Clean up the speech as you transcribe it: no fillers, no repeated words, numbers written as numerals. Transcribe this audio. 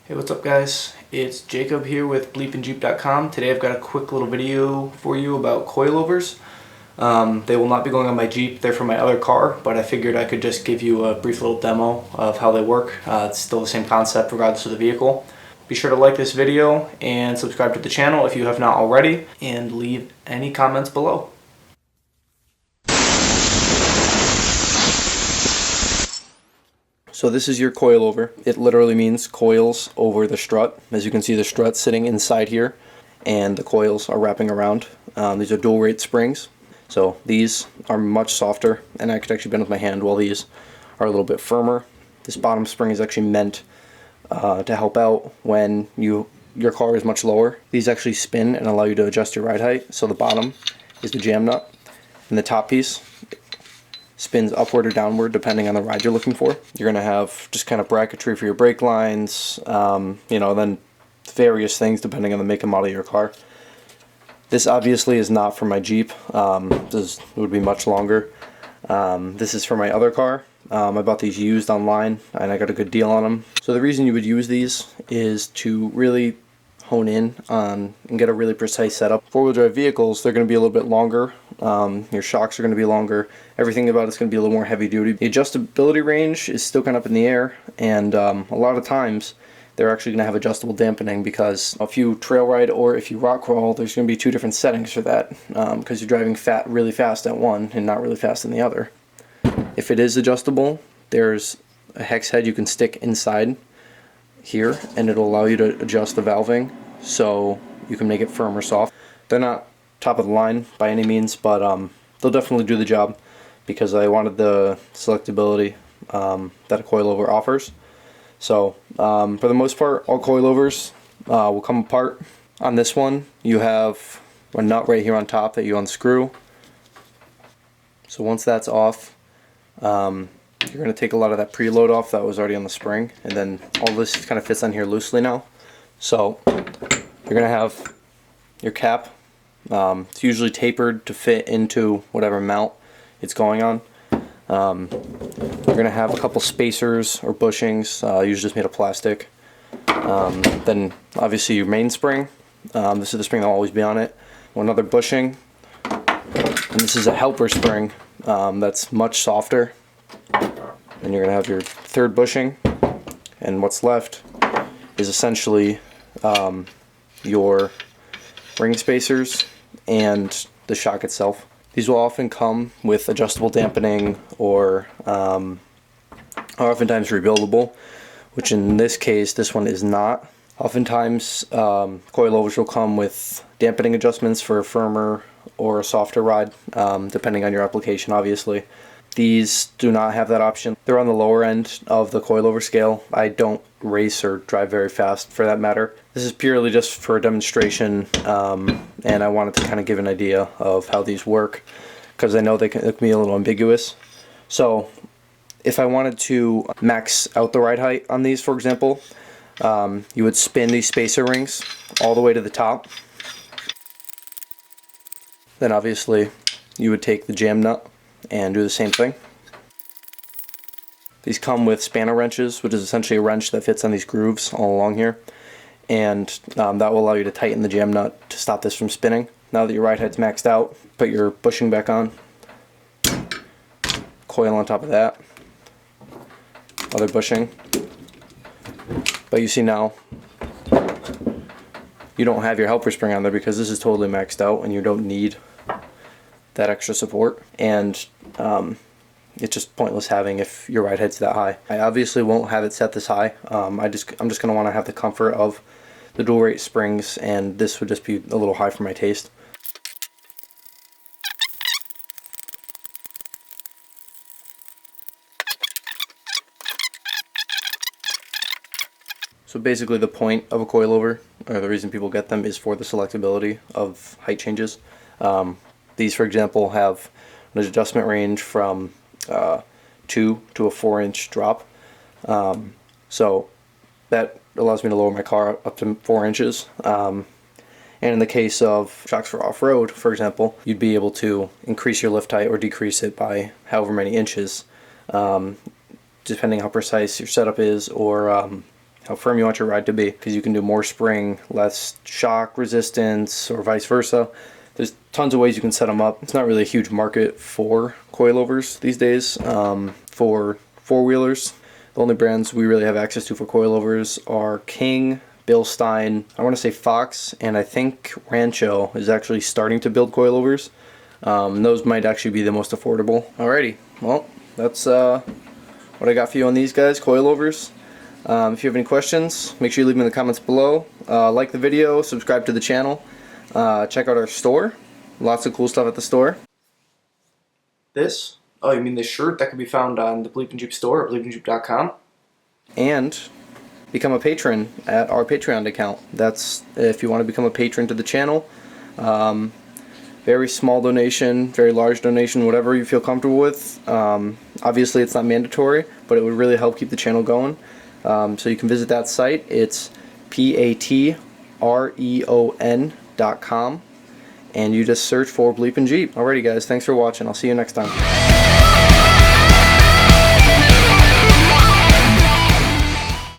Hey, what's up guys? It's Jacob here with BleepinJeep.com. Today I've got a quick little video for you about coilovers. They will not be going on my Jeep, they're for my other car, but I figured I could just give you a brief little demo of how they work. It's still the same concept regardless of the vehicle. Be sure to like this video and subscribe to the channel if you have not already, and leave any comments below. So this is your coilover. It literally means coils over the strut. As you can see, the strut sitting inside here and the coils are wrapping around. These are dual rate springs. So these are much softer, and I could actually bend with my hand, while these are a little bit firmer. This bottom spring is actually meant to help out when your car is much lower. These actually spin and allow you to adjust your ride height. So the bottom is the jam nut, and the top piece spins upward or downward depending on the ride you're looking for. You're going to have just kind of bracketry for your brake lines, then various things depending on the make and model of your car. This obviously is not for my Jeep. This would be much longer. This is for my other car. I bought these used online and I got a good deal on them. So the reason you would use these is to really hone in on and get a really precise setup. Four-wheel drive vehicles, they're going to be a little bit longer. Your shocks are going to be longer. Everything about it's going to be a little more heavy duty. The adjustability range is still kind of up in the air, and a lot of times they're actually going to have adjustable dampening, because if you trail ride or if you rock crawl, there's going to be two different settings for that, because you're driving really fast at one and not really fast in the other. If it is adjustable, there's a hex head you can stick inside here, and it'll allow you to adjust the valving so you can make it firm or soft. They're not top of the line by any means, but they'll definitely do the job, because I wanted the selectability that a coilover offers. So for the most part, all coilovers will come apart. On this one, you have a nut right here on top that you unscrew. So once that's off, you're going to take a lot of that preload off that was already on the spring, and then all this kind of fits on here loosely now. So you're going to have your cap. It's usually tapered to fit into whatever mount it's going on. You're going to have a couple spacers or bushings, usually just made of plastic. Then obviously your mainspring. This is the spring that will always be on it. Another bushing. And this is a helper spring that's much softer. Then you're going to have your third bushing, and what's left is essentially your ring spacers and the shock itself. These will often come with adjustable dampening or are oftentimes rebuildable, which in this case, this one is not. Oftentimes, coilovers will come with dampening adjustments for a firmer or a softer ride, depending on your application, obviously. These do not have that option. They're on the lower end of the coilover scale. I don't race or drive very fast, for that matter. This is purely just for a demonstration, and I wanted to kind of give an idea of how these work, because I know they can be a little ambiguous. So if I wanted to max out the ride height on these, for example, you would spin these spacer rings all the way to the top. Then obviously you would take the jam nut and do the same thing. These come with spanner wrenches, which is essentially a wrench that fits on these grooves all along here, and that will allow you to tighten the jam nut to stop this from spinning. Now that your ride height's maxed out, put your bushing back on, coil on top of that, other bushing. But you see now, you don't have your helper spring on there because this is totally maxed out and you don't need that extra support, and it's just pointless having if your ride height's that high. I obviously won't have it set this high. I'm just going to want to have the comfort of the dual rate springs, and this would just be a little high for my taste. So basically the point of a coilover, or the reason people get them, is for the selectability of height changes. These, for example, have an adjustment range from 2 to a 4-inch drop. So that allows me to lower my car up to 4 inches. And in the case of shocks for off-road, for example, you'd be able to increase your lift height or decrease it by however many inches, depending how precise your setup is, or how firm you want your ride to be, because you can do more spring, less shock resistance, or vice versa. There's tons of ways you can set them up. It's not really a huge market for coilovers these days. For four-wheelers, the only brands we really have access to for coilovers are King, Bilstein, I want to say Fox, and I think Rancho is actually starting to build coilovers. Those might actually be the most affordable. Alrighty, well, that's what I got for you on these guys, coilovers. If you have any questions, make sure you leave them in the comments below. Like the video, subscribe to the channel. Check out our store. Lots of cool stuff at the store. This? Oh, you mean this shirt? That can be found on the BleepinJeep store at BleepinJeep.com. And become a patron at our Patreon account. That's if you want to become a patron to the channel. Very small donation, very large donation, whatever you feel comfortable with. Obviously it's not mandatory, but it would really help keep the channel going. So you can visit that site. It's patreon.com, and you just search for BleepinJeep. Alrighty guys, thanks for watching. I'll see you next time.